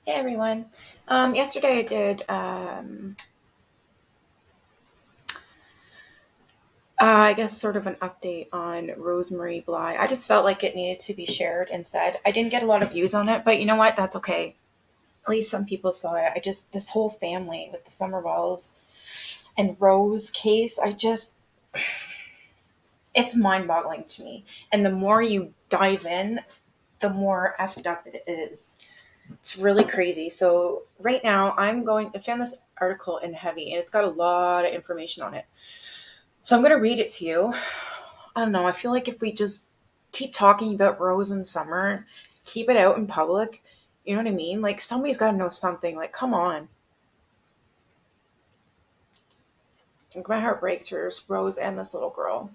Hey everyone. Yesterday I did, I guess, sort of an update on Rosemary Bly. I just felt like it needed to be shared and said. I didn't get a lot of views on it, but you know what? That's okay. At least some people saw it. This whole family with the Summerwells and Rose case, it's mind boggling to me. And the more you dive in, the more effed up it is. It's really crazy. So right now I found this article in Heavy and it's got a lot of information on it. So I'm going to read it to you. I don't know. I feel like if we just keep talking about Rose and Summer, keep it out in public, you know what I mean? Like somebody's got to know something. Like, come on. Like, my heart breaks for Rose and this little girl.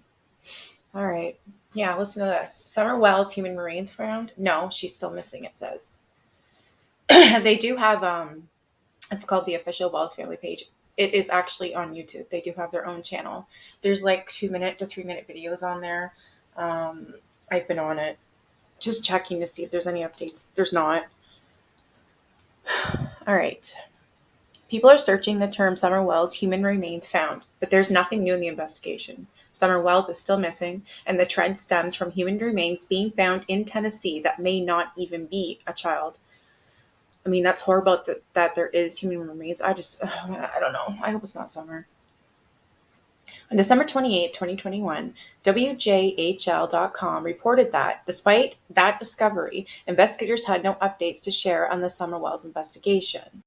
All right. Yeah, listen to this. Summer Wells human remains found? No, she's still missing, it says. They do have it's called the official Wells family page. It is actually on YouTube. They do have their own channel. There's like 2 minute to 3 minute videos on there. I've been on it just checking to see if there's any updates. There's not. All right. People are searching the term Summer Wells human remains found, but there's nothing new in the investigation. Summer Wells is still missing, and the trend stems from human remains being found in Tennessee that may not even be a child. I mean, that's horrible that there is human remains. I don't know. I hope it's not Summer. On December 28, 2021, WJHL.com reported that, despite that discovery, investigators had no updates to share on the Summer Wells investigation.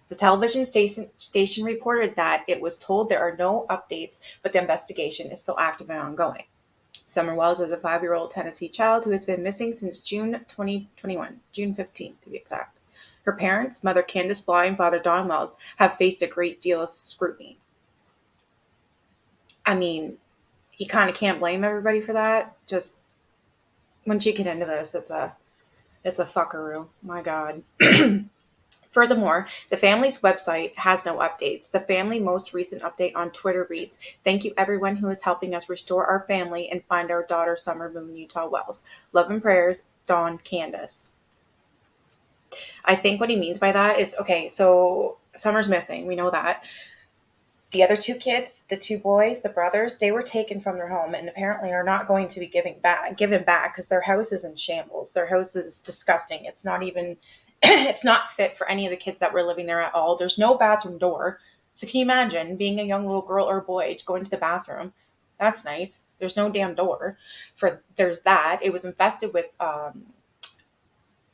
The television station reported that it was told there are no updates, but the investigation is still active and ongoing. Summer Wells is a 5-year-old Tennessee child who has been missing since June 2021, June 15th to be exact. Her parents, Mother Candace Bly and Father Don Wells, have faced a great deal of scrutiny. I mean, you kind of can't blame everybody for that. Just once you get into this, it's a fuckaroo. My God. Furthermore, the family's website has no updates. The family most recent update on Twitter reads, "Thank you everyone who is helping us restore our family and find our daughter Summer Moon Utah Wells. Love and prayers, Dawn Candace." I think what he means by that is, okay, so Summer's missing. We know that. The other two kids, the two boys, the brothers, they were taken from their home and apparently are not going to be given back because their house is in shambles. Their house is disgusting. It's not even it's not fit for any of the kids that were living there at all. There's no bathroom door. So can you imagine being a young little girl or boy going to the bathroom? That's nice. There's no damn door. There's that. It was infested with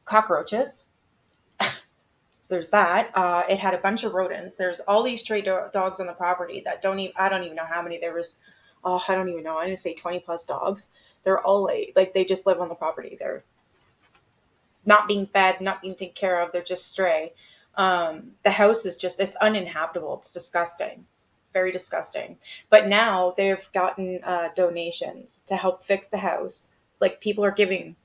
cockroaches. So there's that. It had a bunch of rodents. There's all these stray dogs on the property that I don't even know how many there was. Oh, I don't even know. I'm gonna say 20 plus dogs. They're all like they just live on the property. They're not being fed, not being taken care of. They're just stray. The house is it's uninhabitable. It's disgusting, very disgusting. But now they've gotten donations to help fix the house. Like people are giving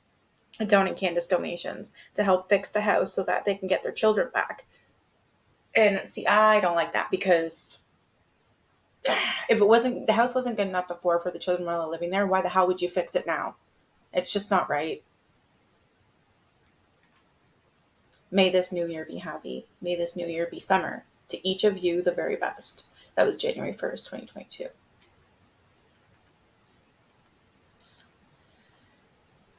Dawn and Candace donations to help fix the house so that they can get their children back. And see, I don't like that because if the house wasn't good enough before for the children while living there, why the hell would you fix it now? It's just not right. May this new year be happy. May this new year be summer. To each of you, the very best. That was January 1st, 2022.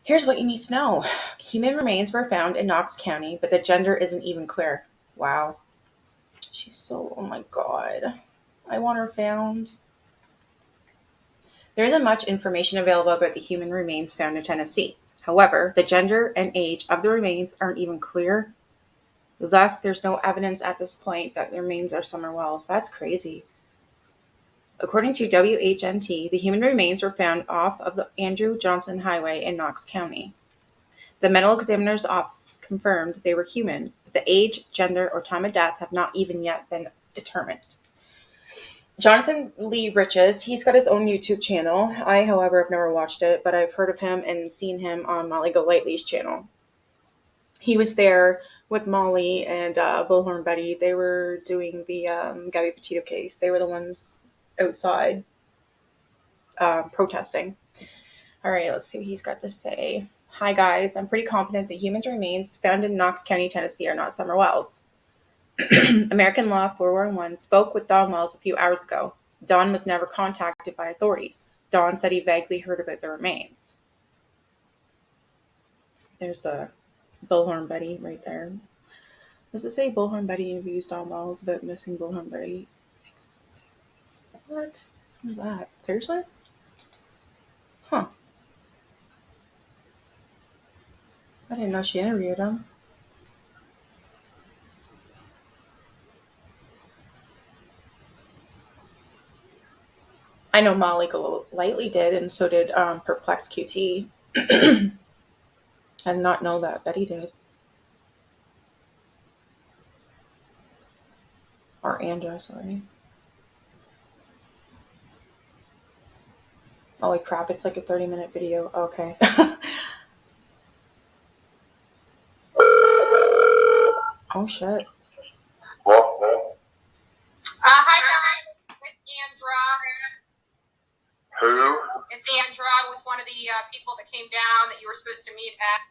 Here's what you need to know. Human remains were found in Knox County, but the gender isn't even clear. Wow. Oh my God. I want her found. There isn't much information available about the human remains found in Tennessee. However, the gender and age of the remains aren't even clear. Thus, there's no evidence at this point that the remains are Summer Wells. That's crazy. According to WHNT, the human remains were found off of the Andrew Johnson Highway in Knox County. The medical examiner's office confirmed they were human, but the age, gender, or time of death have not even yet been determined. Jonathan Lee Riches, he's got his own YouTube channel. I, however, have never watched it, but I've heard of him and seen him on Molly Golightly's channel. He was there with Molly and Bullhorn Betty. They were doing the Gabby Petito case. They were the ones outside protesting. All right, let's see what he's got to say. Hi guys, I'm pretty confident that human remains found in Knox County, Tennessee are not summerwells. American Law 411 spoke with Don Wells a few hours ago. Don was never contacted by authorities. Don said he vaguely heard about the remains. There's the Bullhorn Betty right there. Does it say Bullhorn Betty interviews Don Wells about missing Bullhorn Betty? What? What is that? Seriously? Huh. I didn't know she interviewed him. I know Molly Golightly did, and so did Perplex QT. I did not know that Betty did. Or Andra, sorry. Holy crap, it's like a 30-minute video. Okay. Oh shit. Well, Hi, Don. It's Andra. who? It's Andra. I was one of the people that came down that you were supposed to meet at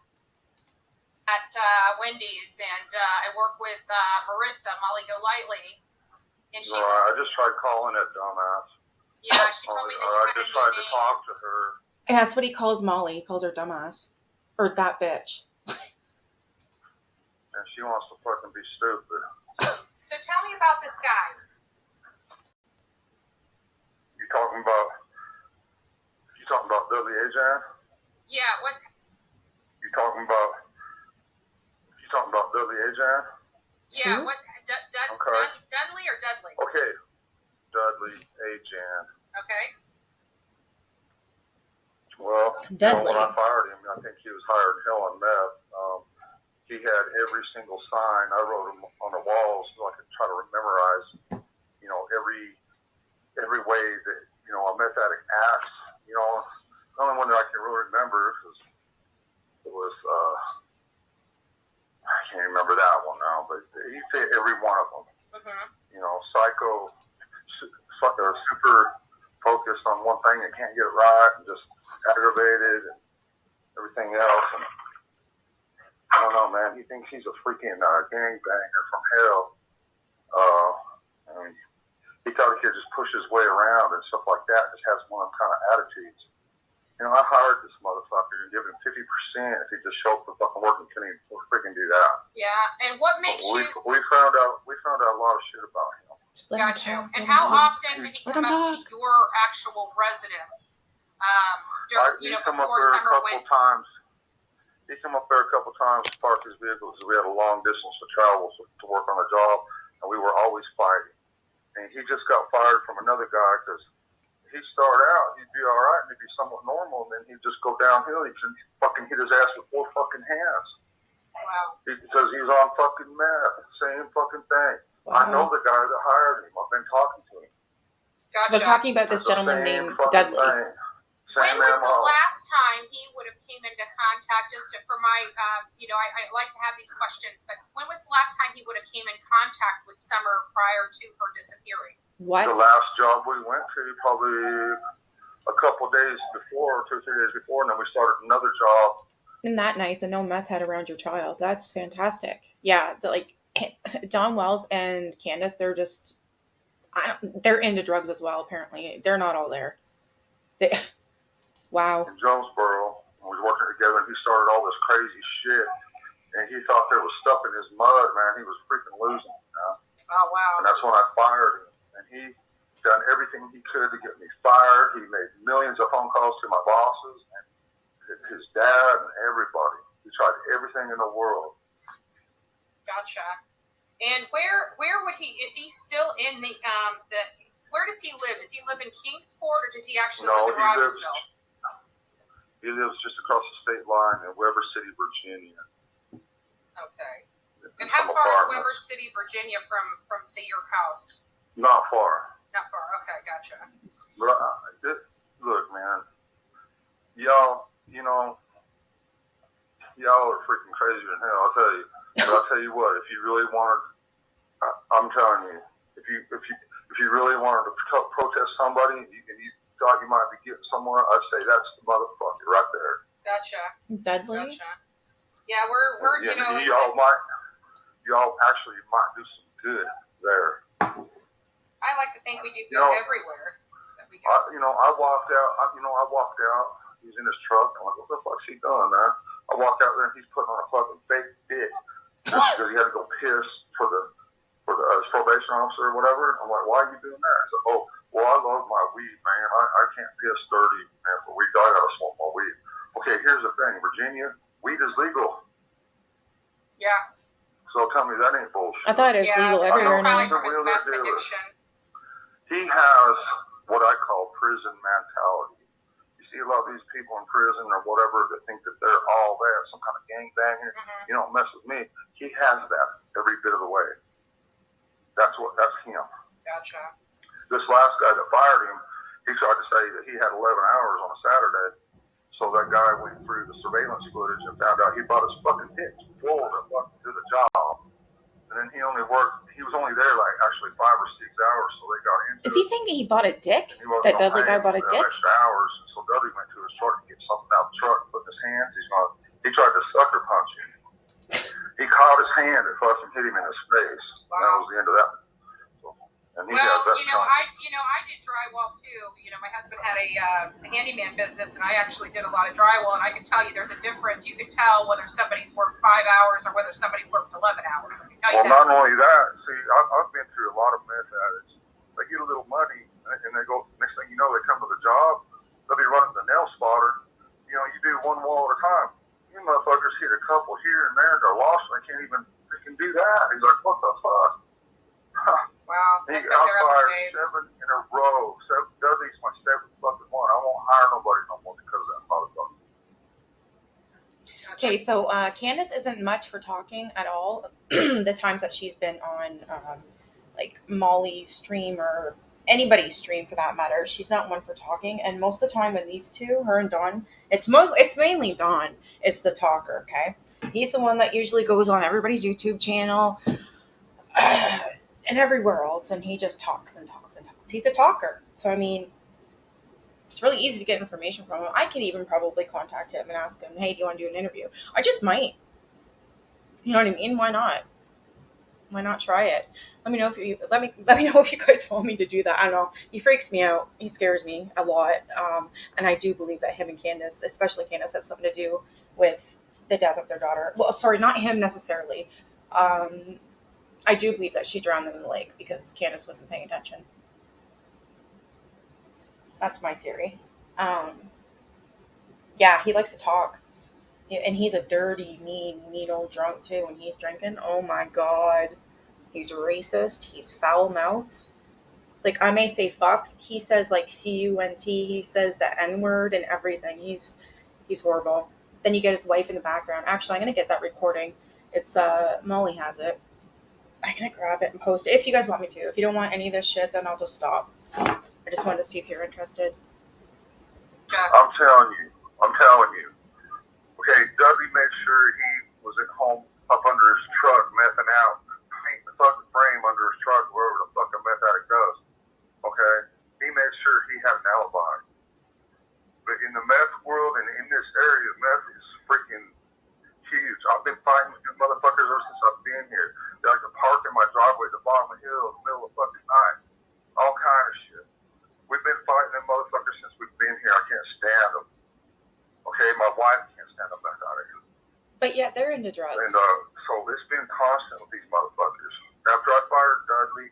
Wendy's, and I work with Marissa, Molly Golightly. And she, I just tried calling that dumbass. yeah, she told me that you I had just a tried to meeting. talk to her. Yeah, that's what he calls Molly. He calls her dumbass. Or that bitch. And she wants to fucking be stupid. So tell me about this guy. You talking about Dudley Ajan? Yeah, what? You talking about Dudley Ajan? Yeah, Who? what? Okay. Dudley or Dudley? Okay, Dudley Ajan. Okay. Well, Dudley. when I fired him, I think he was hired hell on meth. He had every single sign. I wrote them on the walls so I could try to memorize, every way that, a meth addict acts. The only one that I can really remember was, I can't remember that one now, but he said every one of them. Mm-hmm. Psycho, super focused on one thing and can't get it right and just aggravated and everything else. And I don't know, man. He thinks he's a freaking gangbanger from hell. And he thought he could just push his way around and stuff like that. Just has one of them kind of attitudes. I hired this motherfucker and give him 50% if he just showed up for fucking work and couldn't even freaking do that. Yeah, and what makes you? We found out a lot of shit about him. Just let him talk. And how often did he Let come him up talk. to your actual residence? He come up there a couple times. He come up there a couple times to park his vehicles. We had a long distance to travel to work on a job, and we were always fighting. And he just got fired from another guy because he started out, he'd be all right, and he'd be somewhat normal, and then he'd just go downhill. He'd fucking hit his ass with 4 fucking hands. Wow. Because he was on fucking meth. Same fucking thing. Wow. I know the guy that hired him. I've been talking to him. Gotcha. So they're talking about this gentleman named Dudley. When was the last time he would have came into contact? Just for my, I like to have these questions, but when was the last time he would have came in contact with Summer prior to her disappearing? What? The last job we went to, probably a couple days before, 2 or 3 days before, and then we started another job. Isn't that nice? And no meth head around your child. That's fantastic. Yeah, Don Wells and Candace, they're just, they're into drugs as well, apparently. They're not all there. Wow. In Jonesboro, we was working together, and he started all this crazy shit, and he thought there was stuff in his mud, man. He was freaking losing, Oh, wow. And that's when I fired him, and he done everything he could to get me fired. He made millions of phone calls to my bosses and his dad and everybody. He tried everything in the world. Gotcha. And where would he? Is he still in the Where does he live? Does he live in Kingsport, or does he actually live in Rogersville? He lives just across the state line in Weber City, Virginia. Okay. And how far is Weber City, Virginia from say your house? Not far. Not far. Okay, gotcha. But look, man, y'all are freaking crazy than hell. I'll tell you. But I'll tell you what. If you really wanted, I'm telling you, if you really wanted to protest somebody, and you thought you might be getting somewhere, I'd say that's the motherfucker right there. Gotcha. Dudley? Gotcha. Yeah, we're Yeah, you know, y'all actually might do some good there. I like to think we do good everywhere that we go. I walked out. He's in his truck. I'm like, what the fuck's he doing, man? I walked out there and he's putting on a fucking fake dick just because he had to go piss for his probation officer or whatever. I'm like, why are you doing that? He said, oh, well, I love my weed, man. I can't piss dirty, man, for weed. I gotta smoke my weed. Okay, here's the thing, Virginia, weed is legal. Yeah. So tell me that ain't bullshit. I thought it was legal everywhere now. From his meth addiction. He has what I call prison mentality. You see a lot of these people in prison or whatever that think that they're all that, some kind of gangbanger. Mm-hmm. You don't mess with me. He has that every bit of the way. That's him. Gotcha. This last guy that fired him, he tried to say that he had 11 hours on a Saturday. So that guy went through the surveillance footage and found out he bought his fucking hips full to fucking do the job. And then he was only there like actually 5 or 6 hours, so they got into Is he saying he bought a dick? That Dudley guy bought a dick? Extra hours, so Dudley went to his truck to get something out of the truck, put in his hands. He tried to sucker punch him. He caught his hand and fucking hit him in his face. Wow. And that was the end of that. And he I did drywall too. My husband had a handyman business, and I actually did a lot of drywall. And I can tell you, there's a difference. You can tell whether somebody's worked 5 hours or whether somebody worked 11 hours. I can tell you that. Well, not only that. See, I've been through a lot of meth addicts. They get a little money, and they go. Next thing you know, they come to the job. They'll be running the nail spotter. You do one wall at a time. You motherfuckers hit a couple here and there, and they're lost. And they can't even freaking do that. He's like, what the fuck? Wow, he got fired 7 in a row. Dudley's my 7th fucking one. I won't hire nobody no more because of that motherfucker. Okay, so Candace isn't much for talking at all. The times that she's been on, like Molly's stream or anybody's stream for that matter, she's not one for talking. And most of the time, when these two, her and Don, it's mainly Don is the talker. Okay, he's the one that usually goes on everybody's YouTube channel. And everywhere else, and he just talks and talks and talks. He's a talker. So, I mean, it's really easy to get information from him. I could even probably contact him and ask him, hey, do you want to do an interview? I just might. You know what I mean? Why not? Why not try it? Let me know if you know if you guys want me to do that. I don't know. He freaks me out. He scares me a lot. And I do believe that him and Candace, especially Candace, has something to do with the death of their daughter. Well, sorry, not him necessarily. I do believe that she drowned in the lake because Candace wasn't paying attention. That's my theory. Yeah, he likes to talk. And he's a dirty, mean old drunk too when he's drinking. Oh my God. He's racist. He's foul-mouthed. Like, I may say fuck. He says, like, C-U-N-T. He says the N-word and everything. He's horrible. Then you get his wife in the background. Actually, I'm going to get that recording. It's, Molly has it. I'm going to grab it and post it if you guys want me to. If you don't want any of this shit, then I'll just stop. I just wanted to see if you're interested. I'm telling you. Okay, Dudley made sure he was at home up under his truck mething out. Paint the fucking frame under his truck, wherever the fuck a meth addict does. Okay? He made sure he had an alibi. But in the meth world and in this area, meth is freaking huge. I've been fighting with these motherfuckers ever since I've been here. They like to park in my driveway at the bottom of the hill in the middle of fucking night. All kind of shit. We've been fighting them motherfuckers since we've been here. I can't stand them. Okay, my wife can't stand them back out of here. But yeah, they're into drugs. And so it's been constant with these motherfuckers. After I fired Dudley,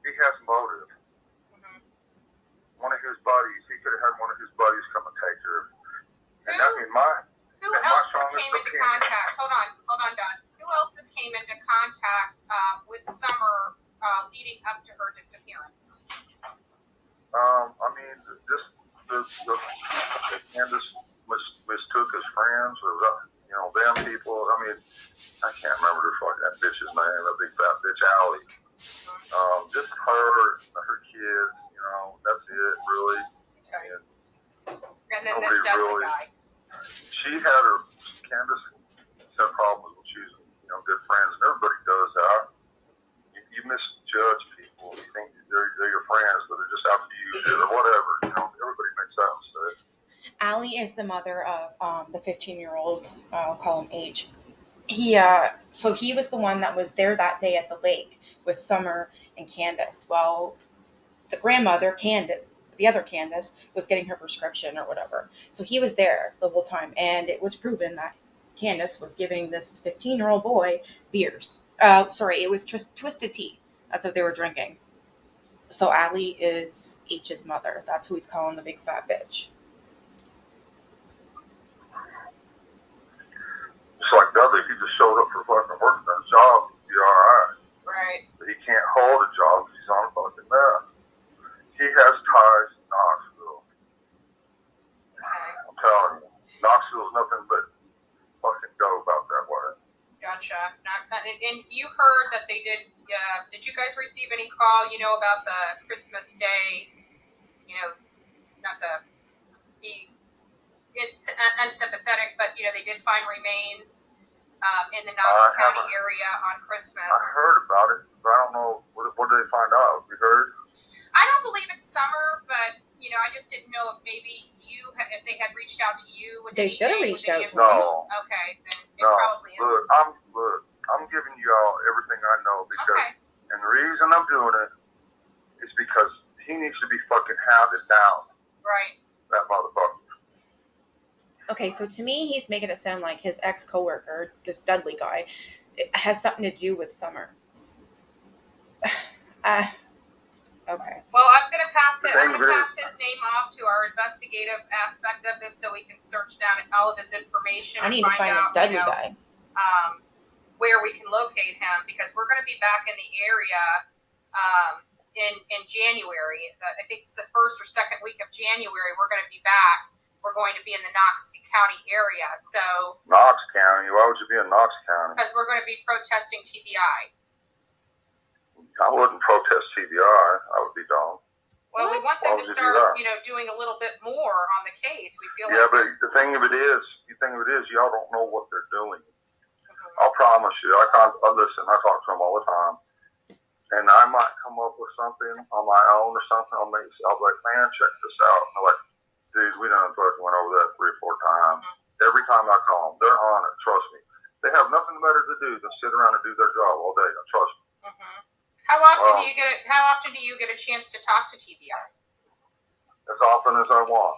he has motive. Mm-hmm. One of his buddies, he could have had one of his buddies come and take her. And that in my Who else just came into contact? Hold on, Don. Who else just came into contact with Summer leading up to her disappearance? I mean, Candace mistook his friends or them people. I mean, I can't remember that bitch's name. That big fat bitch Allie. Just her kids. That's it really. Okay. And then this Dudley guy. Candace had problems with choosing, good friends, and everybody does that. You misjudge people. You think they're your friends, but they're just out to use you or whatever. Everybody makes that mistake. Allie Amy is the mother of the 15-year-old. I'll call him H. So he was the one that was there that day at the lake with Summer and Candace. Well, the grandmother, Candace, the other Candace, was getting her prescription or whatever. So he was there the whole time, and it was proven that Candace was giving this 15-year-old boy beers. Sorry, it was twisted tea. That's what they were drinking. So Allie is H's mother. That's who he's calling the big fat bitch. It's like Dudley, if he just showed up for fucking work on his job, he'd be alright. Right. But he can't hold a job because he's on a fucking meth. He has ties to Knoxville. Okay. I'm telling you. Knoxville's nothing but fucking go about that way. Gotcha. And you heard that they did. Did you guys receive any call? About the Christmas Day. Not the be. It's unsympathetic, but they did find remains in the Knox County area on Christmas. I heard about it, but I don't know what did they find out. You heard? I don't believe it's Summer, but I just didn't know if maybe if they had reached out to you. They should have reached out to me. No. Okay, then it probably is. I'm giving you all everything I know because, and the reason I'm doing it is because he needs to be fucking hounded down. Right. That motherfucker. Okay, so to me, he's making it sound like his ex-coworker, this Dudley guy, has something to do with Summer. Okay. Well, I'm gonna pass his name off to our investigative aspect of this, so we can search down all of his information. I need to find this Dudley guy. Where we can locate him, because we're going to be back in the area in January. I think it's the first or second week of January. We're going to be back. We're going to be in the Knox County area. So Knox County? Why would you be in Knox County? Because we're going to be protesting TBI. I wouldn't protest TBI. I would be dumb. Well, we want them to start, doing a little bit more on the case. We feel but the thing of it is, y'all don't know what they're doing. I'll promise you. Listen, I talk to them all the time. And I might come up with something on my own or something. I'll be like, man, check this out. And they're like, dude, we done fucking went over that 3 or 4 times. Every time I call them, they're on it. Trust me. They have nothing better to do than sit around and do their job all day. Trust me. Mm-hmm. How often do you get a chance to talk to TBI? As often as I want.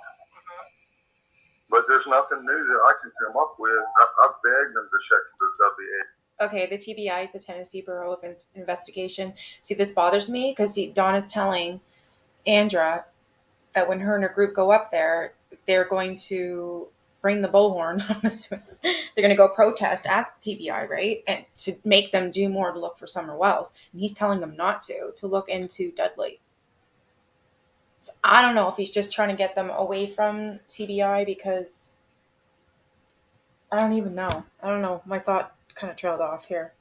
But there's nothing new that I can come up with. I've begged them to check the WA. Okay, the TBI is the Tennessee Bureau of Investigation. See, this bothers me because Dawn is telling Andra that when her and her group go up there, they're going to bring the bullhorn. They're going to go protest at TBI, right? And to make them do more to look for summerwells. And he's telling them not to look into Dudley. So I don't know if he's just trying to get them away from TBI because I don't even know. I don't know. My thought kind of trailed off here.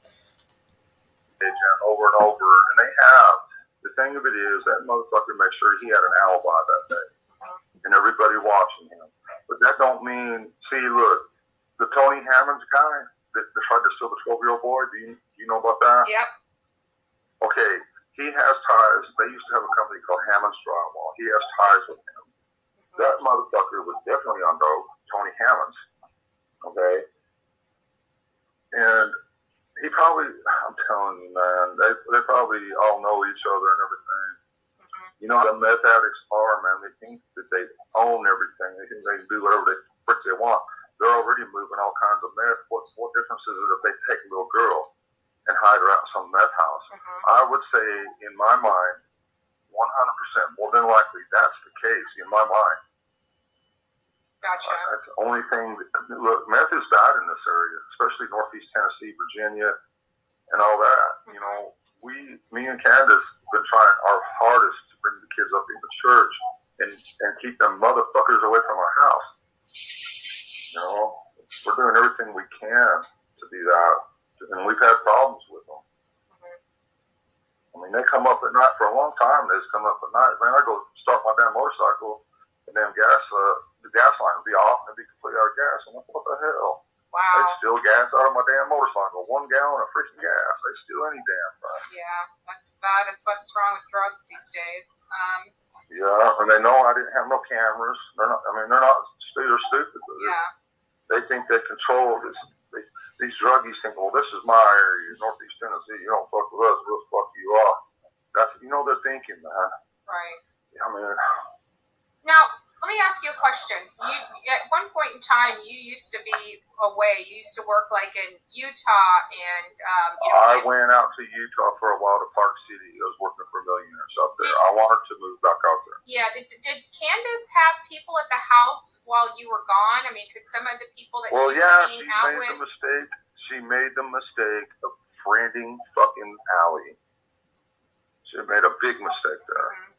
Over and over, and they have. The thing of it is, that motherfucker made sure he had an alibi that day, and everybody watching him. But that don't mean. See, look, the Tony Hammonds guy that tried to steal the 12-year-old boy. Do you know about that? Yep. Okay. He has ties. They used to have a company called Hammond's Drywall. He has ties with him. That motherfucker was definitely on Tony Hammond's. Okay? And he probably, I'm telling you, man, they probably all know each other and everything. You know how the meth addicts are, man. They think that they own everything. They think they can do whatever they want. They're already moving all kinds of meth. What difference is it if they take a little girl and hide her out in some meth house? I would say, in my mind, 100%, more than likely, that's the case in my mind. Gotcha. That's the only thing. Look, meth is bad in this area, especially Northeast Tennessee, Virginia, and all that. Me and Candace have been trying our hardest to bring the kids up in the church and keep them motherfuckers away from our house. We're doing everything we can to do that. And we've had problems with them. I mean, they come up at night for a long time. They just come up at night. Man, I go start my damn motorcycle, and the gas line will be off, and it'll be completely out of gas. I'm like, what the hell? Wow. They steal gas out of my damn motorcycle. 1 gallon of freaking gas. They steal any damn thing. Yeah, that's bad. That's what's wrong with drugs these days. Yeah, and they know I didn't have no cameras. They're not They're stupid. Yeah. They think they control this. These druggies think, well, this is my area, Northeast Tennessee. You don't fuck with us, we'll fuck you off. That's, they're thinking, man. Right. I mean, now, let me ask you a question. You, at one point in time, you used to be away. You used to work like in Utah, and I went out to Utah for a while to Park City. I was working for millionaires out there. I wanted to move back out there. Yeah. Did Candace have people at the house while you were gone? I mean, could some of the people that she was hanging out with? She made the mistake of friending fucking Allie. She made a big mistake there. Mm-hmm.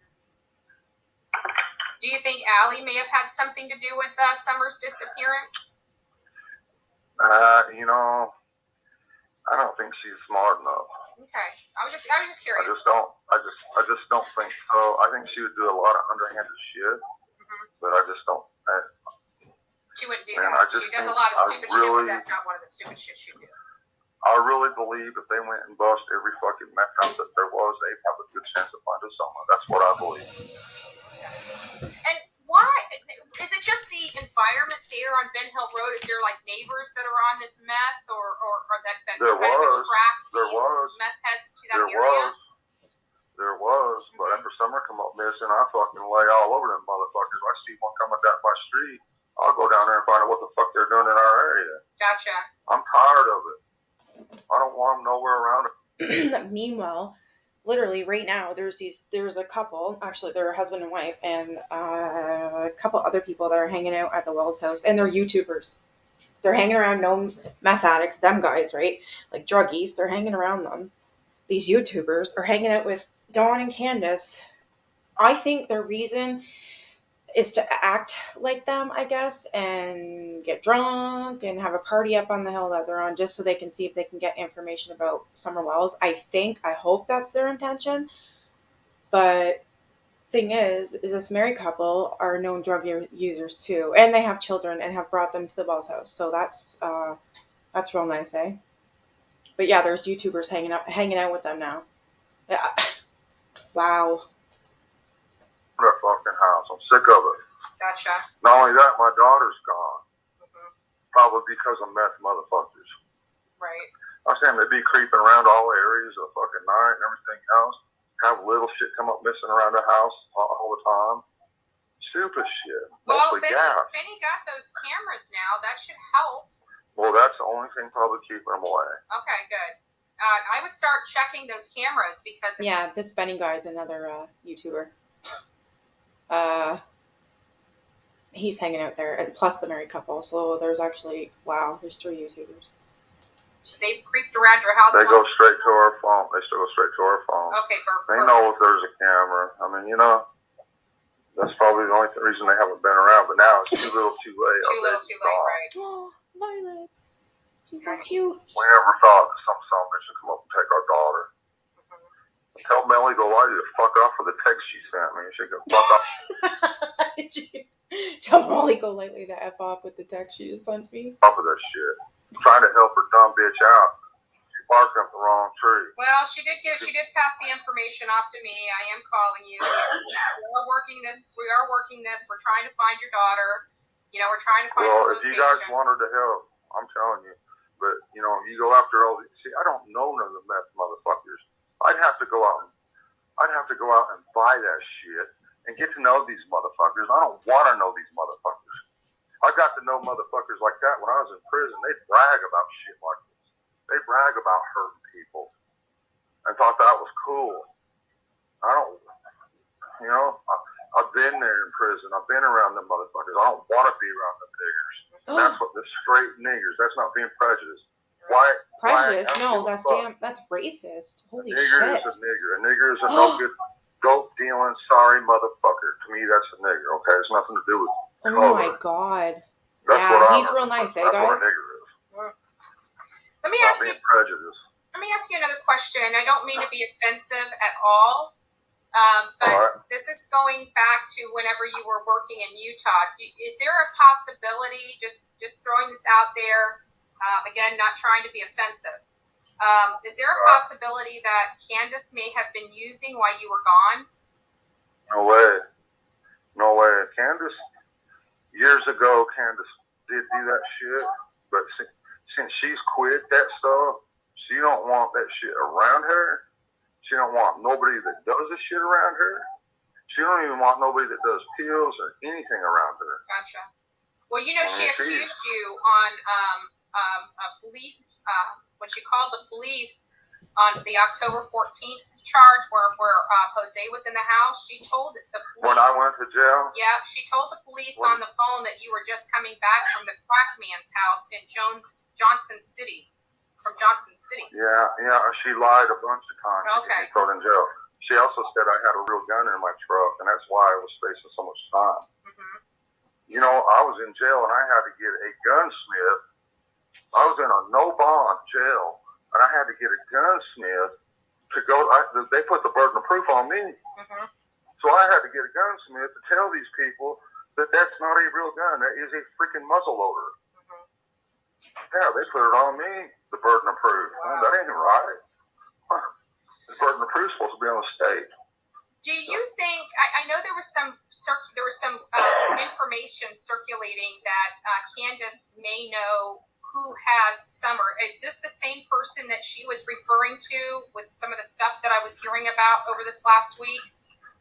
Do you think Allie may have had something to do with Summer's disappearance? I don't think she's smart enough. Okay, I was just curious. I just don't think so. I think she would do a lot of underhanded shit, but I just don't. She wouldn't do that. She does a lot of stupid shit, but that's not one of the stupid shit she'd do. I really believe if they went and bust every fucking meth house that there was, they'd have a good chance of finding someone. That's what I believe. And why? Is it just the environment there on Ben Hill Road? Is there like neighbors that are on this meth, or that there kind of attract these meth heads to that area? There was, but after Summer come up missing, I fucking lay all over them motherfuckers. I see one coming down my street, I'll go down there and find out what the fuck they're doing in our area. Gotcha. I'm tired of it. I don't want them nowhere around it. Meanwhile, literally right now, there's a couple, actually they're a husband and wife, and a couple other people that are hanging out at the Wells house, and they're YouTubers. They're hanging around known meth addicts, them guys, right? Like druggies, they're hanging around them. These YouTubers are hanging out with Dawn and Candace. I think their reason is to act like them, I guess, and get drunk and have a party up on the hill that they're on just so they can see if they can get information about Summerwells. I hope that's their intention. But thing is this married couple are known drug users too, and they have children and have brought them to the Wells house. So that's real nice, eh? But yeah, there's YouTubers hanging out with them now. Yeah. Wow. That fucking house. I'm sick of it. Gotcha. Not only that, my daughter's gone. Probably because of meth motherfuckers. Right. I'm saying they'd be creeping around all areas of fucking night and everything else. Have little shit come up missing around the house all the time. Stupid shit. Well, Mostly gas. Benny got those cameras now. That should help. Well, that's the only thing probably keeping them away. Okay, good. I would start checking those cameras because... Yeah, this Benny guy is another YouTuber. He's hanging out there, and plus the married couple. So there's actually, there's 3 YouTubers. They creeped around your house. They go straight to our phone. They still go straight to our phone. Okay, perfect. They know if there's a camera. I mean, that's probably the only reason they haven't been around. But now it's too little, too late. Too little, too late, right? Oh, Violet, she's so cute. We never thought that some bitch would come up and take our daughter. Tell Melly to lie to fuck off for the text she sent me. She can fuck off. Tell Molly go lightly to F off with the text she just sent me. Off of that shit. I'm trying to help her dumb bitch out. She barked up the wrong tree. Well, she did pass the information off to me. I am calling you. We are working this. We're trying to find your daughter. We're trying to find her location. Well, if you guys want her to help, I'm telling you. But, you go after all these. See, I don't know none of the meth motherfuckers. I'd have to go out and buy that shit and get to know these motherfuckers. I don't want to know these motherfuckers. I got to know motherfuckers like that when I was in prison. They'd brag about shit like this. They brag about hurting people and thought that was cool. I don't, I've been there in prison. I've been around them motherfuckers. I don't want to be around them niggers. And that's what the straight niggers. That's not being prejudiced. Why? Prejudice? No, that's racist. Holy shit. A nigger is a nigger. A nigger is a no good, dope dealing, sorry motherfucker. To me, that's a nigger. Okay, it's nothing to do with. Oh my god. He's real nice, eh, guys? That's what a nigger is. Let me ask you. Prejudice. Let me ask you another question. I don't mean to be offensive at all, but this is going back to whenever you were working in Utah. Is there a possibility? Just throwing this out there. Again, not trying to be offensive. Is there a possibility that Candace may have been using while you were gone? No way. Candace years ago, Candace did do that shit, but since she's quit that stuff, she don't want that shit around her. She don't want nobody that does this shit around her. She don't even want nobody that does pills or anything around her. Gotcha. Well, you know, she accused you on a police, when she called the police on the October 14th charge where Jose was in the house. She told the police. When I went to jail? Yeah, she told the police on the phone that you were just coming back from the crack man's house in Johnson City. From Johnson City. Yeah, she lied a bunch of times to get me thrown in jail. She also said I had a real gun in my truck, and that's why I was facing so much time. Mm-hmm. You know, I was in jail, and I had to get a gunsmith. I was in a no-bond jail, and I had to get a gunsmith to go. They put the burden of proof on me. Mm-hmm. So I had to get a gunsmith to tell these people that that's not a real gun. That is a freaking muzzleloader. Mm-hmm. Yeah, they put it on me. The burden of proof. Wow. That ain't right. The burden of proof is supposed to be on the state. Do you think? I know there was some information circulating that Candace may know who has Summer. Is this the same person that she was referring to with some of the stuff that I was hearing about over this last week?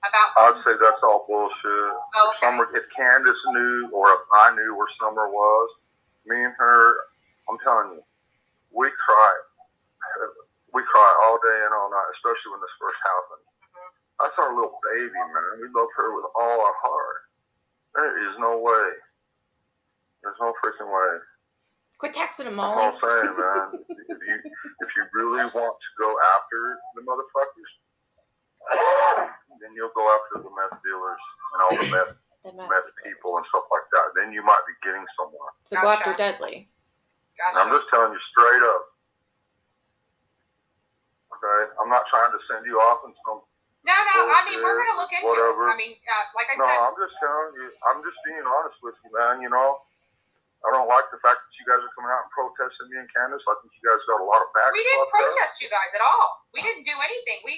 I'd say that's all bullshit. Oh, okay. If Candace knew, or if I knew where Summer was, me and her, I'm telling you. We cry all day and all night, especially when this first happened. Mm-hmm. That's our little baby, man. We love her with all our heart. There is no way. There's no freaking way. Quit texting them, Molly. That's all I'm saying, man. if you really want to go after the motherfuckers, then you'll go after the meth dealers and all the meth people and stuff like that. Then you might be getting somewhere. So go after Deadly. Gotcha. I'm just telling you straight up. Okay? I'm not trying to send you off in some. No. I mean, we're going to look into whatever. it. I mean, like I said. No, I'm just telling you. I'm just being honest with you, man. You know, I don't like the fact that you guys are coming out and protesting me and Candace. I think you guys got a lot of back. We didn't protest you guys at all. We didn't do anything. We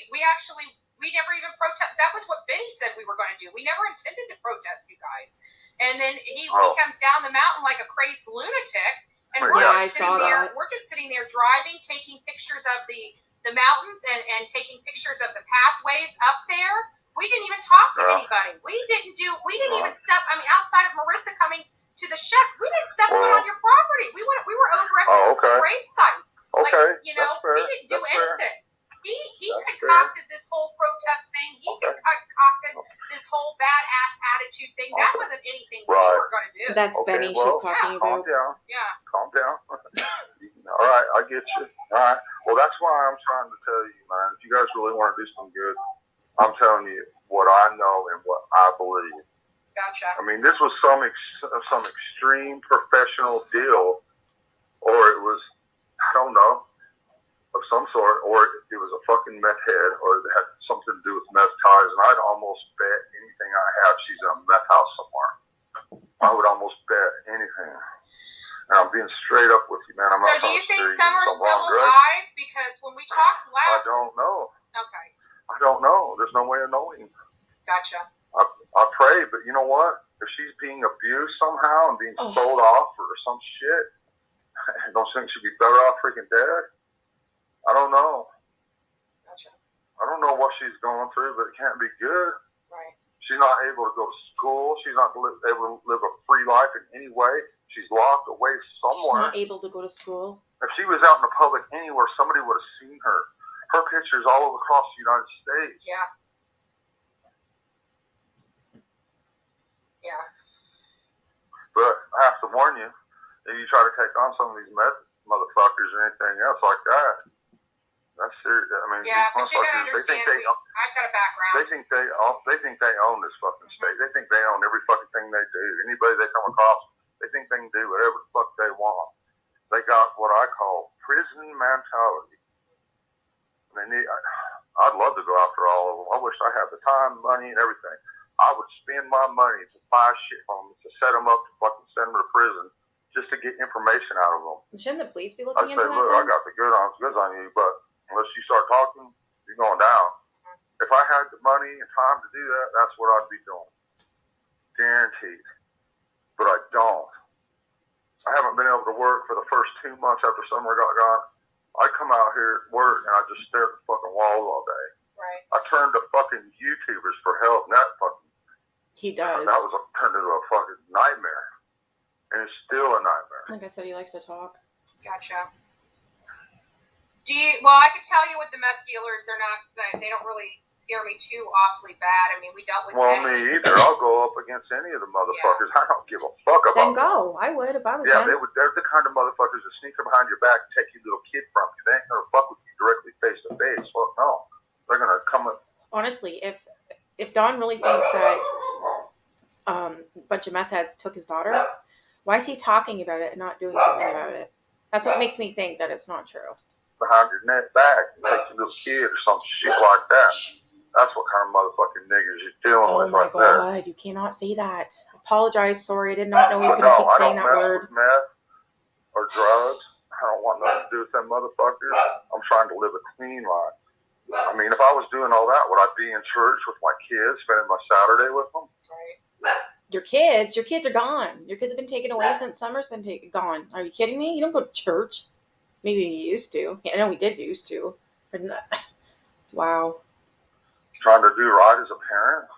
never even protest. That was what Benny said we were going to do. We never intended to protest you guys. And then he comes down the mountain like a crazy lunatic. And we're just sitting there. We're just sitting there driving, taking pictures of the mountains and taking pictures of the pathways up there. We didn't even talk to anybody. We didn't even step. I mean, outside of Marissa coming to the shed, we didn't step foot on your property. We were over at the grave site. Okay. Like, we didn't do anything. He concocted this whole protest thing. He concocted this whole badass attitude thing. That wasn't anything we were going to do. That's Benny she's talking about. Calm down. Yeah. Calm down. All right, I get you. All right. Well, that's why I'm trying to tell you, man. If you guys really want to do some good, I'm telling you what I know and what I believe. Gotcha. I mean, this was some extreme professional deal, or it was, I don't know, of some sort, or it was a fucking meth head, or it had something to do with meth ties, and I'd almost bet anything I have she's in a meth house somewhere. I would almost bet anything. And I'm being straight up with you, man. So do you think Summer's still alive? Because when we talked last... I don't know. Okay. I don't know. There's no way of knowing. Gotcha. I pray, but you know what? If she's being abused somehow and being sold off or some shit, I don't think she'd be better off freaking dead. I don't know. Gotcha. I don't know what she's going through, but it can't be good. Right. She's not able to go to school. She's not able to live a free life in any way. She's locked away somewhere. She's not able to go to school. If she was out in the public anywhere, somebody would have seen her. Her picture's all over across the United States. Yeah. Yeah. But I have to warn you, if you try to take on some of these motherfuckers or anything else like that, that's serious. I mean, yeah, but you gotta understand. I've got a background. They think they own this fucking state. They think they own every fucking thing they do. Anybody they come across, they think they can do whatever the fuck they want. They got what I call prison mentality. I'd love to go after all of them. I wish I had the time, money, and everything. I would spend my money to buy shit from them, to set them up, to fucking send them to prison, just to get information out of them. Shouldn't the police be looking into that? Look, I got the goods on you, but unless you start talking, you're going down. If I had the money and time to do that, that's what I'd be doing. Guaranteed. but I don't. I haven't been able to work for the first 2 months after summer got gone. I come out here at work and I just stare at the fucking walls all day. Right. I turn to fucking YouTubers for help, and that fucking He does. that was turned into a fucking nightmare, and it's still a nightmare. Like I said, he likes to talk. Gotcha. Well, I could tell you with the meth dealers, they don't really scare me too awfully bad. I mean, we dealt with Me either. I'll go up against any of the motherfuckers. Yeah. I don't give a fuck about them. Then go. I would if I was him. They're the kind of motherfuckers that sneak up behind your back and take your little kid from you. They ain't gonna fuck with you directly face to face. Well, no. They're gonna come up. Honestly, if Don really thinks that a bunch of meth heads took his daughter, why is he talking about it and not doing something about it? That's what makes me think that it's not true. Behind your neck back and take your little kid or some shit like that. That's what kind of motherfucking niggers you're dealing with right there. Oh my God, you cannot say that. Apologize, sorry, I did not know he was going to keep saying that word. I don't mess with meth or drugs. I don't want nothing to do with them motherfuckers. I'm trying to live a clean life. I mean, if I was doing all that, would I be in church with my kids, spending my Saturday with them? Right. Your kids are gone. Your kids have been taken away since summer's been gone. Are you kidding me? You don't go to church. Maybe you used to. Yeah, I know we did used to. Wow. Trying to do right as a parent.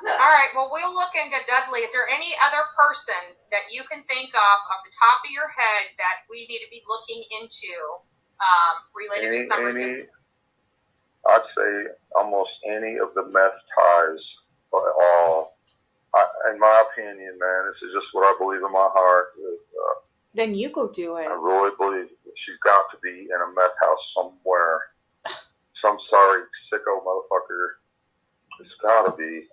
All right, well, we'll look into Dudley. Is there any other person that you can think of off the top of your head that we need to be looking into related to Summer's? I'd say almost any of the meth ties by all. In my opinion, man, this is just what I believe in my heart. Then you go do it. I really believe that she's got to be in a meth house somewhere. Some sorry sicko motherfucker. It's got to be.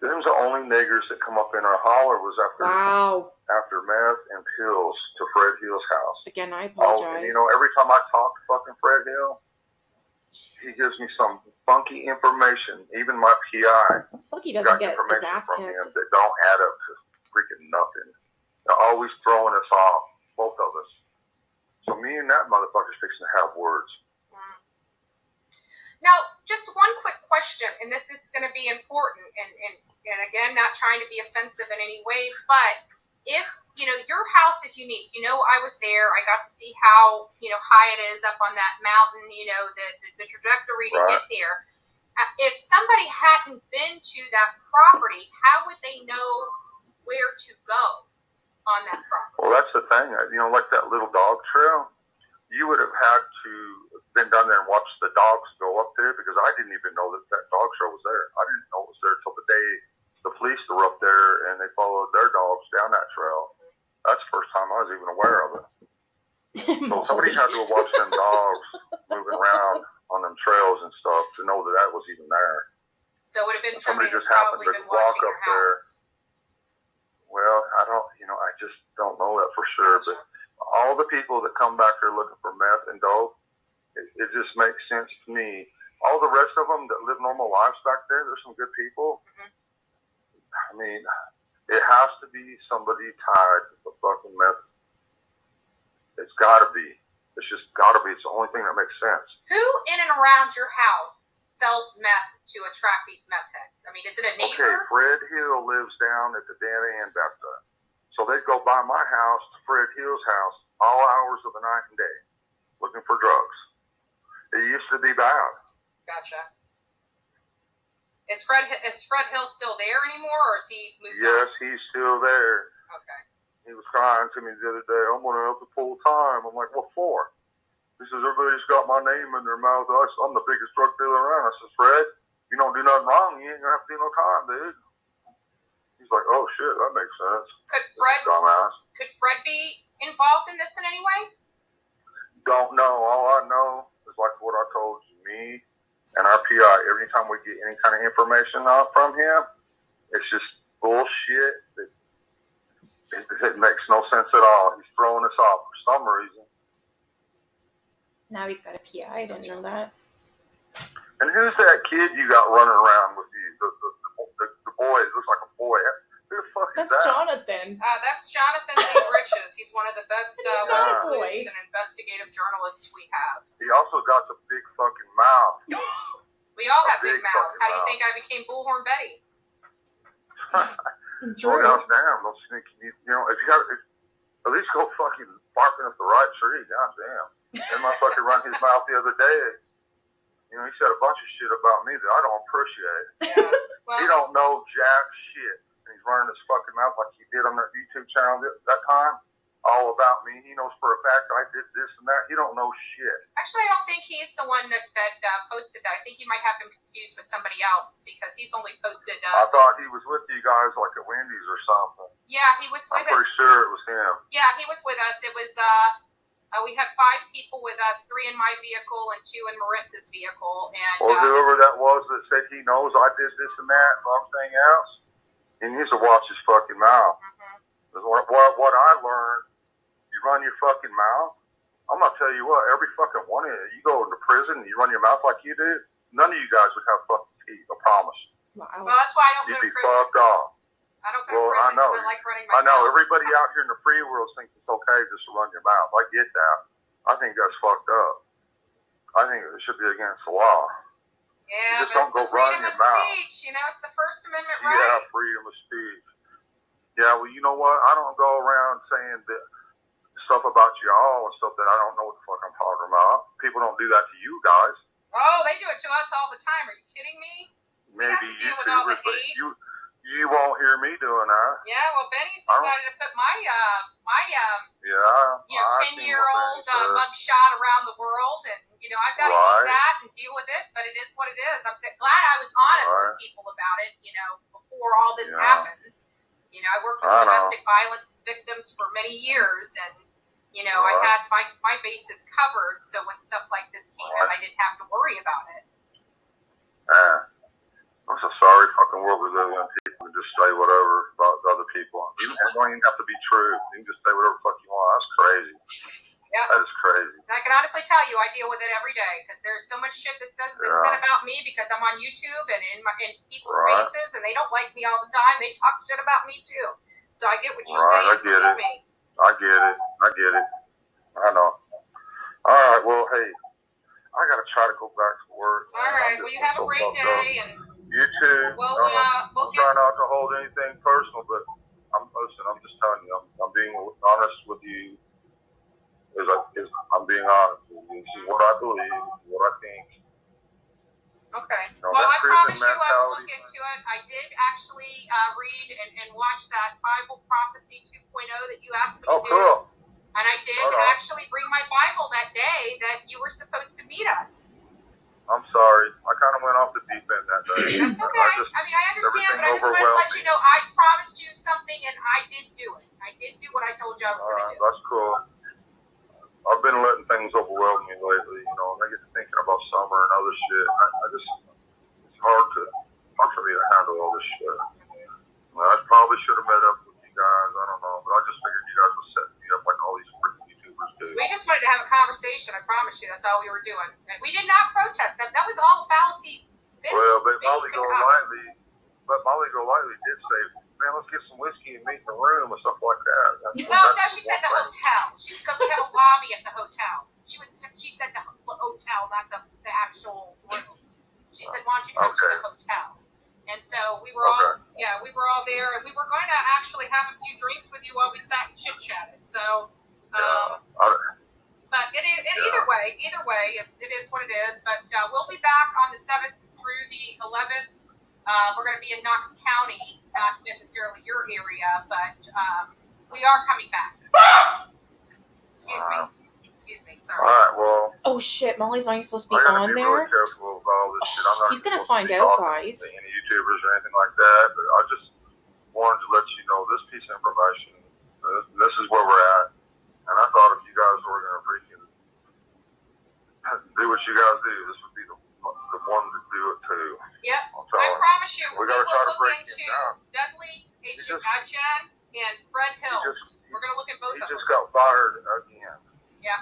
Them was the only niggers that come up in our holler was after meth and pills to Fred Hill's house. Again, I apologize. And, every time I talk to fucking Fred Hill, he gives me some funky information. Even my PI. It's like he doesn't get his ass kicked. That don't add up to freaking nothing. They're always throwing us off, both of us. So me and that motherfucker's fixing to have words. Now, just one quick question, and this is going to be important, and again, not trying to be offensive in any way, but if, your house is unique. I was there. I got to see how, high it is up on that mountain, the trajectory to get there. If somebody hadn't been to that property, how would they know where to go on that property? Well, that's the thing. Like that little dog trail, you would have had to been down there and watched the dogs go up there, because I didn't even know that dog trail was there. I didn't know it was there till the day the police were up there and they followed their dogs down that trail. That's the first time I was even aware of it. So somebody had to have watched them dogs moving around on them trails and stuff to know that was even there. So it would have been somebody just happened probably to been walk watching up your house. Well, I just don't know that for sure. But all the people that come back here looking for meth and dope, it just makes sense to me. All the rest of them that live normal lives back there, there's some good people. Mm-hmm. I mean, it has to be somebody tied to the fucking meth. It's got to be. It's just got to be. It's the only thing that makes sense. Who in and around your house sells meth to attract these meth heads? I mean, is it a neighbor? Okay, Fred Hill lives down at the Dan Ann Baptist. So they go by my house to Fred Hill's house all hours of the night and day looking for drugs. It used to be bad. Gotcha. Is Fred Hill still there anymore, or is he moved on? Yes, he's still there. Okay. He was crying to me the other day, I'm going to have to pull time. I'm like, what for? He says, everybody's got my name in their mouth. I'm the biggest drug dealer around. I says, Fred, you don't do nothing wrong, you ain't going to have to do no time, dude. He's like, oh, shit, that makes sense. Could Fred be involved in this in any way? Don't know. All I know is like what I told you, me and our PI, every time we get any kind of information out from him, it's just bullshit. It makes no sense at all. He's throwing us off for some reason. Now he's got a PI. I didn't know that. And who's that kid you got running around with you? The boy. It looks like a boy. Who the fuck is that? That's Jonathan. That's Jonathan Lee Riches. He's one of the best sleuths and investigative journalists we have. He also got the big fucking mouth. We all have big mouths. How do you think I became Bullhorn Betty? Well, goddamn, don't you think you know, if you got, at least go fucking barking up the right tree, goddamn. That motherfucker run his mouth the other day. You know, he said a bunch of shit about me that I don't appreciate. Yeah. Well, he don't know jack shit. And he's running his fucking mouth like he did on that YouTube channel that time. All about me. He knows for a fact I did this and that. He don't know shit. Actually, I don't think he's the one that posted that. I think you might have him confused with somebody else because he's only posted. I thought he was with you guys like at Wendy's or something. Yeah, he was with us. I'm pretty sure it was him. Yeah, he was with us. It was, we had 5 people with us, 3 in my vehicle and 2 in Marissa's vehicle. And well, whoever that was that said he knows I did this and that and everything else, he needs to watch his fucking mouth. Mm-hmm. What I learned, you run your fucking mouth. I'm gonna tell you what, every fucking one of you go into prison and you run your mouth like you do, none of you guys would have fucking teeth, I promise. Wow. Well, that's why I don't go to prison. You'd be fucked off. I don't go to prison because I like running my mouth. I know, everybody out here in the free world thinks it's okay just to run your mouth. I get that. I think that's fucked up. I think it should be against the law. Yeah, you just but don't it's go the run freedom your of mouth. speech. You know, it's the First Amendment right. Yeah, freedom of speech. Yeah, well, you know what? I don't go around saying that stuff about y'all and stuff that I don't know what the fuck I'm talking about. People don't do that to you guys. Oh, they do it to us all the time. Are you kidding me? Maybe YouTubers, but you won't hear me doing that. Yeah, well, Benny's decided to put my 10-year-old mugshot around the world, and I've got to do that and deal with it. But it is what it is. I'm glad I was honest with people about it. Before all this happens. I worked with domestic violence victims for many years, and I had my bases covered. So when stuff like this came out, I didn't have to worry about it. I'm so sorry, fucking world we live in. People can just say whatever about other people. It don't even have to be true. You can just say whatever the fuck you want. That's crazy. Yeah, that is crazy. And I can honestly tell you, I deal with it every day because there's so much shit that's said about me because I'm on YouTube and in people's faces, and they don't like me all the time. They talk shit about me too. So I get what you're saying. I get it. I get it. I know. All right. Well, hey, I gotta try to go back to work. All right. Well, you have a great day, and you too. We'll try not to hold anything personal, but I'm just telling you, I'm being honest with you. I'm being honest with you. This is what I believe, what I think. Okay. Well, I promise you I will look into it. I did actually read and watch that Bible Prophecy 2.0 that you asked me to do. Cool. And I did actually bring my Bible that day that you were supposed to meet us. I'm sorry. I kind of went off the deep end that day. That's okay. I understand, but I just wanted to let you know I promised you something and I did do it. I did do what I told you I was going to do. That's cool. I've been letting things overwhelm me lately, and I get to thinking about summer and other shit. It's hard for me to handle all this shit. I probably should have met up with you guys. I don't know, but I just figured you guys would set me up like all these freaking YouTubers do. We just wanted to have a conversation. I promise you, that's all we were doing. And we did not protest that. That was all fallacy. Well, but Molly Golightly did say, man, let's get some whiskey and meet in the room or stuff like that. No, she said the hotel. She said the hotel lobby at the hotel. She said the hotel, not the actual room. She said, why don't you come to the hotel? And so we were all there, and we were going to actually have a few drinks with you while we sat and chit-chatted. So, but either way, it is what it is. But we'll be back on the 7th through the 11th. We're going to be in Knox County, not necessarily your area, but we are coming back. Excuse me. Sorry. All right, well. Oh shit, Molly's not even supposed to be on there. Really careful with all this shit. He's going to find out, guys. To any YouTubers or anything like that, but I just wanted to let you know this piece of information. This is where we're at, and I thought if you guys were going to freaking do what you guys do, this would be the one to do it too. Yep. I promise you, we will look into Dudley, Agent Adjan, and Fred Hills. We're going to look at both of them. He just got fired again. Yeah.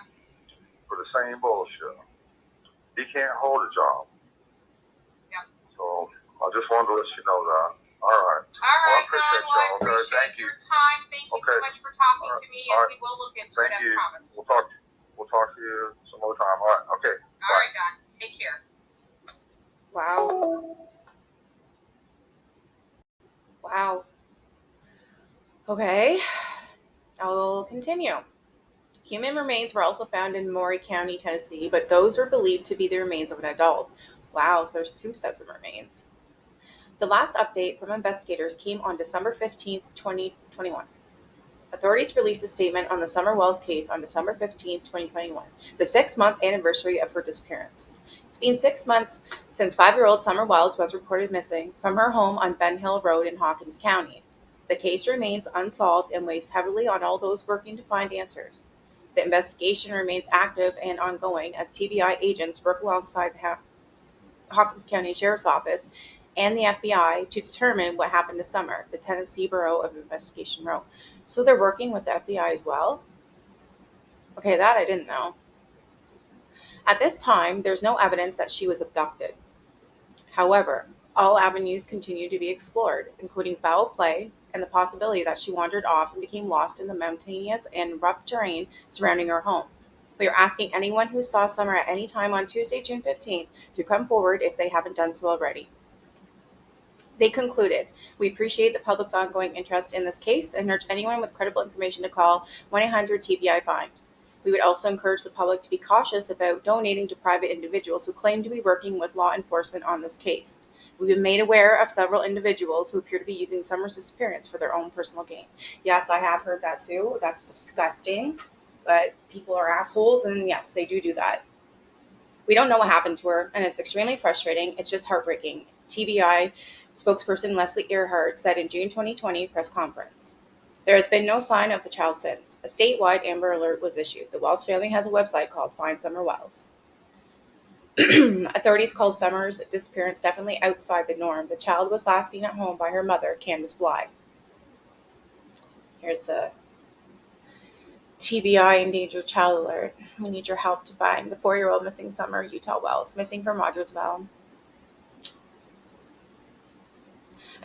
For the same bullshit. He can't hold a job. Yeah. So I just wanted to let you know that. All right. All right, Don. Well, I appreciate your time. Thank you so much for talking to me, and we will look into it as promised. We'll talk to you some other time. All right. Okay. All right, Don. Take care. Wow. Wow. Okay, I'll continue. Human remains were also found in Maury County, Tennessee, but those were believed to be the remains of an adult. Wow, so there's two sets of remains. The last update from investigators came on December 15th, 2021. Authorities released a statement on the Summerwells case on December 15th, 2021, the 6-month anniversary of her disappearance. It's been 6 months since 5-year-old Summer Wells was reported missing from her home on Ben Hill Road in Hawkins County. The case remains unsolved and weighs heavily on all those working to find answers. The investigation remains active and ongoing as TBI agents work alongside the Hawkins County Sheriff's Office and the FBI to determine what happened to Summer, the Tennessee Bureau of Investigation wrote. So they're working with the FBI as well? Okay, that I didn't know. At this time, there's no evidence that she was abducted. However, all avenues continue to be explored, including foul play and the possibility that she wandered off and became lost in the mountainous and rough terrain surrounding her home. We are asking anyone who saw Summer at any time on Tuesday, June 15th, to come forward if they haven't done so already. They concluded, "We appreciate the public's ongoing interest in this case and urge anyone with credible information to call 1-800-TBI-FIND. We would also encourage the public to be cautious about donating to private individuals who claim to be working with law enforcement on this case. We've been made aware of several individuals who appear to be using Summer's disappearance for their own personal gain." Yes, I have heard that too. That's disgusting. But people are assholes, and yes, they do that. We don't know what happened to her, and it's extremely frustrating. It's just heartbreaking. TBI spokesperson Leslie Earhart said in June 2020 press conference. There has been no sign of the child since. A statewide Amber Alert was issued. The Wells family has a website called findsummerwells. Authorities called Summer's disappearance definitely outside the norm. The child was last seen at home by her mother, Candace Bly. Here's the TBI endangered child alert. We need your help to find the 4-year-old missing Summer Utah Wells, missing from Rogersville.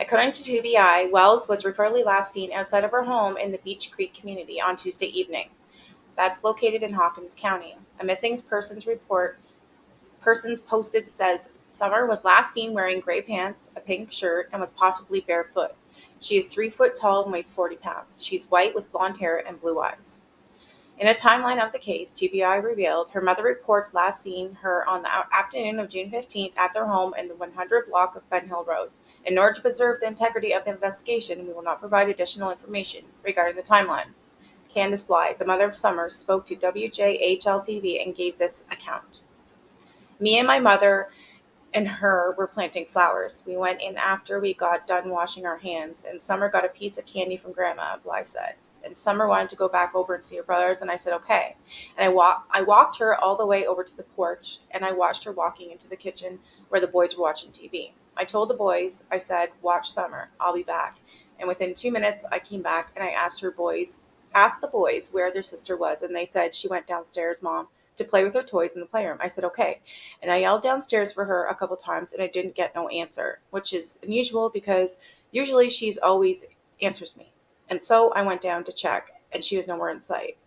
According to TBI, Wells was reportedly last seen outside of her home in the Beach Creek community on Tuesday evening. That's located in Hawkins County. A missing persons posted says Summer was last seen wearing gray pants, a pink shirt, and was possibly barefoot. She is 3 foot tall and weighs 40 pounds. She's white with blonde hair and blue eyes. In a timeline of the case, TBI revealed her mother reports last seeing her on the afternoon of June 15th at their home in the 100 block of Ben Hill Road. In order to preserve the integrity of the investigation, we will not provide additional information regarding the timeline. Candace Bly, the mother of Summer, spoke to WJHL-TV and gave this account. Me and my mother and her were planting flowers. We went in after we got done washing our hands, and Summer got a piece of candy from Grandma, Bly said. And Summer wanted to go back over and see her brothers, and I said, okay. And I walked her all the way over to the porch, and I watched her walking into the kitchen where the boys were watching TV. I told the boys, I said, watch Summer, I'll be back. And within 2 minutes, I came back, and I asked the boys where their sister was, and they said she went downstairs, Mom, to play with her toys in the playroom. I said, okay. And I yelled downstairs for her a couple times, and I didn't get no answer, which is unusual because usually she's always answers me. And so I went down to check, and she was nowhere in sight.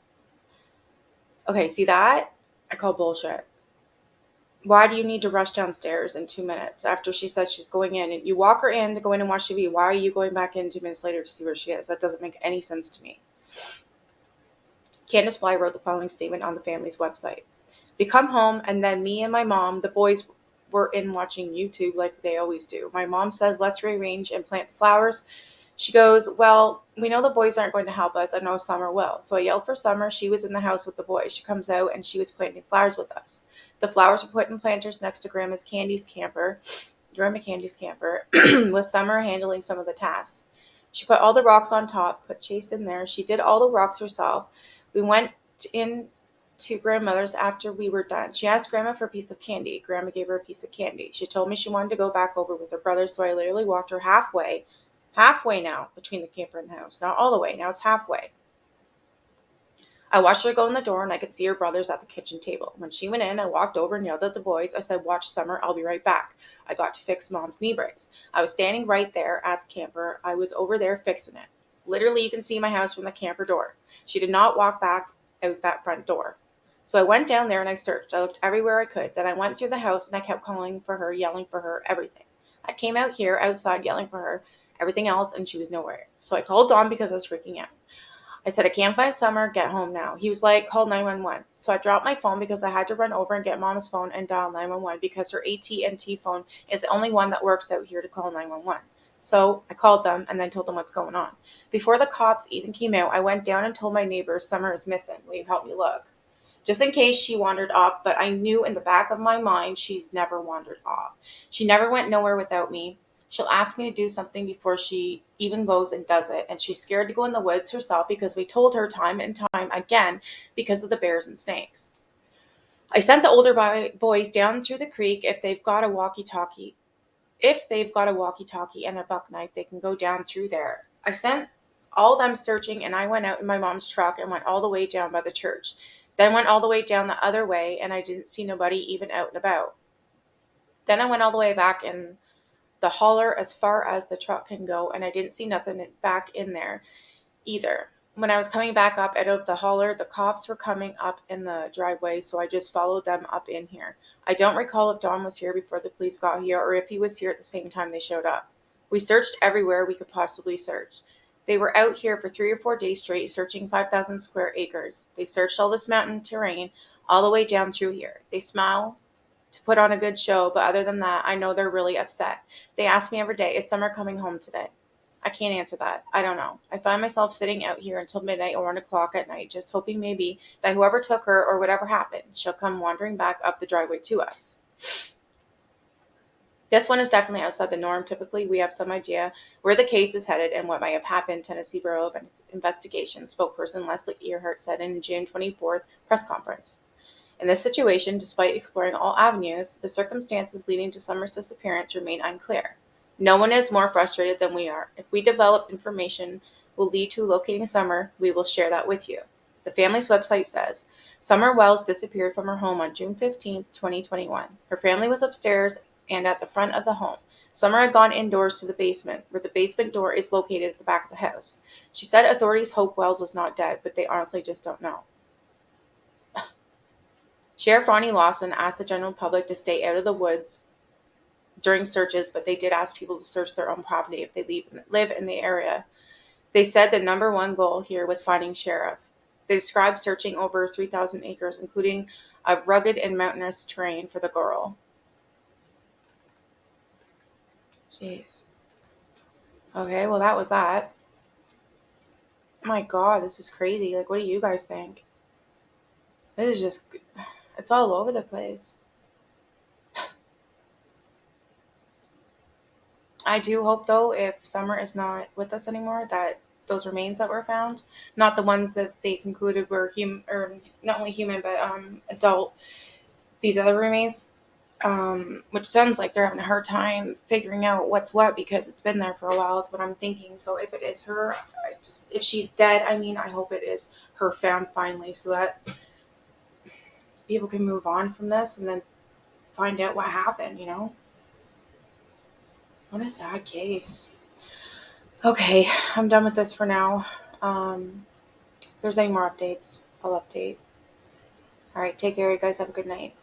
Okay, see that? I call bullshit. Why do you need to rush downstairs in 2 minutes after she said she's going in? And you walk her in to go in and watch TV. Why are you going back in 2 minutes later to see where she is? That doesn't make any sense to me. Candace Bly wrote the following statement on the family's website. We come home, and then me and my mom, the boys, were in watching YouTube like they always do. My mom says, let's rearrange and plant the flowers. She goes, well, we know the boys aren't going to help us. I know Summer will. So I yelled for Summer. She was in the house with the boys. She comes out, and she was planting flowers with us. The flowers were put in planters next to Grandma Candy's camper, with Summer handling some of the tasks. She put all the rocks on top, put Chase in there. She did all the rocks herself. We went in to Grandmother's after we were done. She asked Grandma for a piece of candy. Grandma gave her a piece of candy. She told me she wanted to go back over with her brother, so I literally walked her halfway now between the camper and the house. Not all the way. Now it's halfway. I watched her go in the door, and I could see her brothers at the kitchen table. When she went in, I walked over and yelled at the boys. I said, watch Summer, I'll be right back. I got to fix Mom's knee brace. I was standing right there at the camper. I was over there fixing it. Literally, you can see my house from the camper door. She did not walk back out that front door. So I went down there and I searched. I looked everywhere I could. Then I went through the house and I kept calling for her, yelling for her, everything. I came out here outside yelling for her, everything else, and she was nowhere. So I called Don because I was freaking out. I said, I can't find Summer, get home now. He was like, call 911. So I dropped my phone because I had to run over and get Mom's phone and dial 911 because her AT&T phone is the only one that works out here to call 911. So I called them and then told them what's going on. Before the cops even came out, I went down and told my neighbors Summer is missing. Will you help me look? Just in case she wandered off, but I knew in the back of my mind she's never wandered off. She never went nowhere without me. She'll ask me to do something before she even goes and does it, and she's scared to go in the woods herself because we told her time and time again because of the bears and snakes. I sent the older boys down through the creek if they've got a walkie-talkie. If they've got a walkie-talkie and a buck knife, they can go down through there. I sent all them searching, and I went out in my mom's truck and went all the way down by the church. Then went all the way down the other way, and I didn't see nobody even out and about. Then I went all the way back in the holler as far as the truck can go, and I didn't see nothing back in there either. When I was coming back up out of the holler, the cops were coming up in the driveway, so I just followed them up in here. I don't recall if Don was here before the police got here or if he was here at the same time they showed up. We searched everywhere we could possibly search. They were out here for 3 or 4 days straight, searching 5,000 square acres. They searched all this mountain terrain all the way down through here. They smile to put on a good show, but other than that, I know they're really upset. They ask me every day, is Summer coming home today? I can't answer that. I don't know. I find myself sitting out here until midnight or 1 o'clock at night, just hoping maybe that whoever took her or whatever happened, she'll come wandering back up the driveway to us. This one is definitely outside the norm. Typically, we have some idea where the case is headed and what might have happened, Tennessee Bureau of Investigation spokesperson Leslie Earhart said in a June 24th press conference. In this situation, despite exploring all avenues, the circumstances leading to Summer's disappearance remain unclear. No one is more frustrated than we are. If we develop information will lead to locating Summer, we will share that with you. The family's website says, Summer Wells disappeared from her home on June 15th, 2021. Her family was upstairs and at the front of the home. Summer had gone indoors to the basement, where the basement door is located at the back of the house. She said authorities hope Wells is not dead, but they honestly just don't know. Sheriff Ronnie Lawson asked the general public to stay out of the woods during searches, but they did ask people to search their own property if they live in the area. They said the number one goal here was finding Sheriff. They described searching over 3,000 acres, including a rugged and mountainous terrain for the girl. Jeez. Okay, well that was that. My God, this is crazy. Like, what do you guys think? This is just, it's all over the place. I do hope, though, if Summer is not with us anymore, that those remains that were found, not the ones that they concluded were human, or not only human, but adult, these other remains, which sounds like they're having a hard time figuring out what's what because it's been there for a while is what I'm thinking. So if it is her, if she's dead, I hope it is her found finally so that people can move on from this and then find out what happened, you know? What a sad case. Okay, I'm done with this for now. If there's any more updates, I'll update. All right, take care, you guys. Have a good night.